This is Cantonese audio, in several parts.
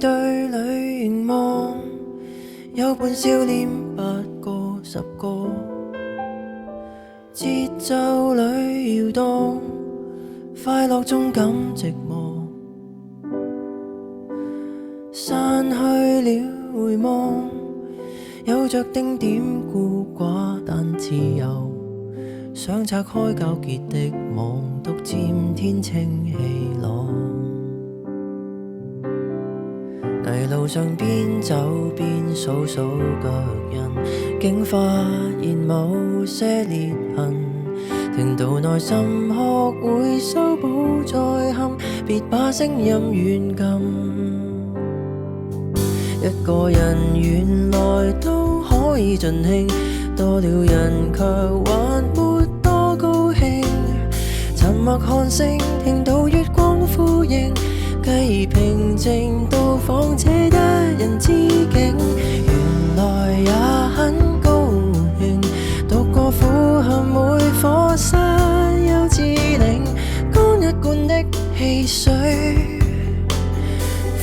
對裏凝望，有伴笑臉8個10個，節奏裏搖動，快樂中感寂寞，散去了回望，有着丁點孤寡但自由，想拆開糾結的網，獨佔天清氣朗。泥路上邊走邊數數腳印，竟發現某些裂痕，聽到內心學會修補再憾，別把聲音軟禁。一個人原來都可以盡興，多了人卻還沒多高興。沉默看星，聽到月光呼應，繼而平靜到訪這一人之境。原來也很高興，讀過苦恨每課室幼稚靈，乾一罐的汽水，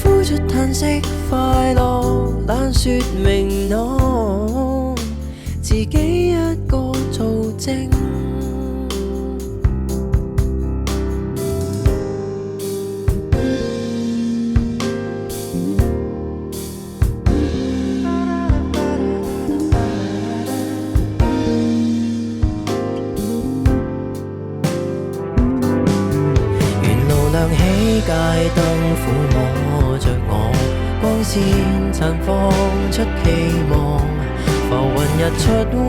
呼出嘆息快樂，懶說明朗，自己一個做證。亮起街燈撫摸着我，光線綻放出期望，浮雲日出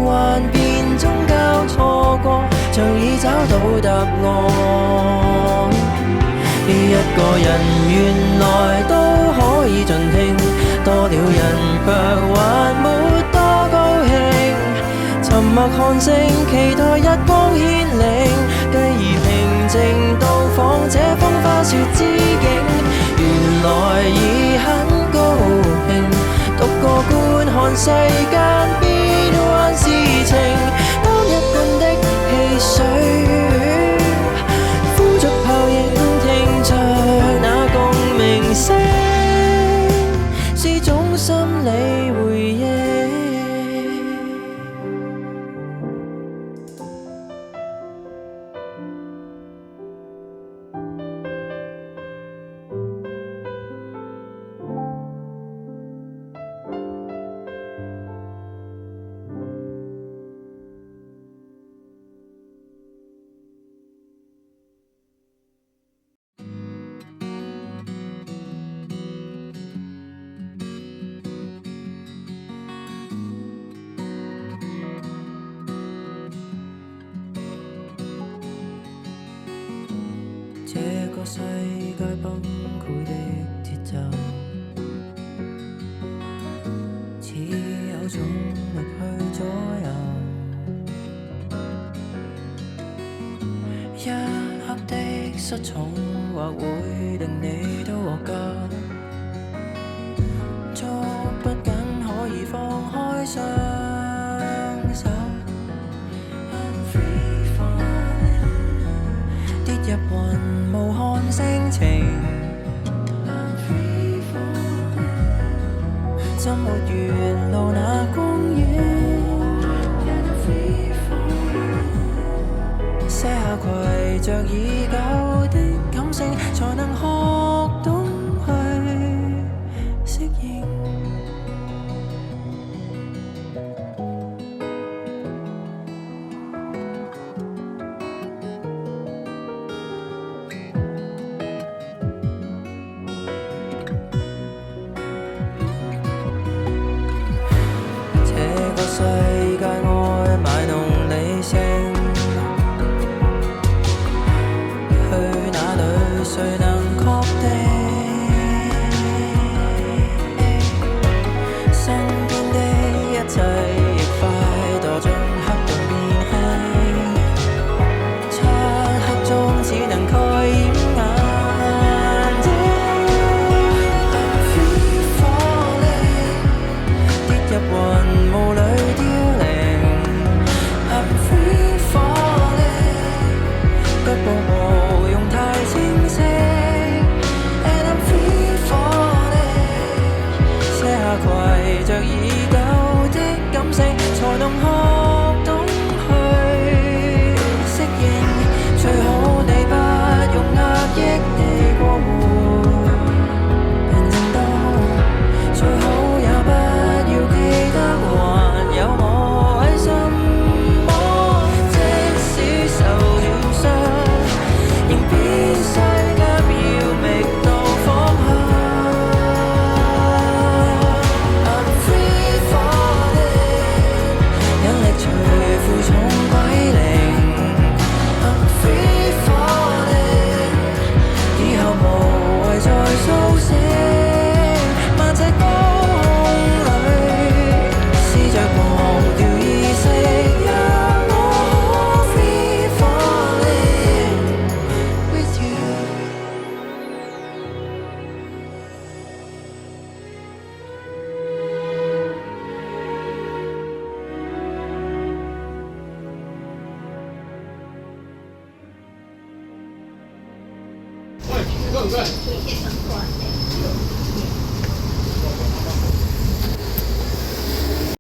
幻變中交錯過，像已找到答案。一個人原來都可以盡興，多了人卻還沒多高興。沉默看星，期待日光牽領，繼而平靜到訪這風花雪之境。原來已很高興，獨個觀看世間變幻事情，當一罐的汽水，呼逐泡影，聽着那共鳴聲，是種心理回應。這個世界崩潰的節奏，似有重力去左右，一刻的失寵或會令你都獲救，捉不緊可以放開雙手，跌入雲霧看星情，怎沒沿路那光影，卸下攜着已久的感性，才能學懂去適應。世界愛賣弄理性，去哪裏誰能確定？身邊的一切亦快墮進黑洞變輕，漆黑中只能蓋掩眼睛。Free falling， 跌入雲霧裏。腳步無用太清晰 ，And I'm free falling， เค้กทั้งตัวเลย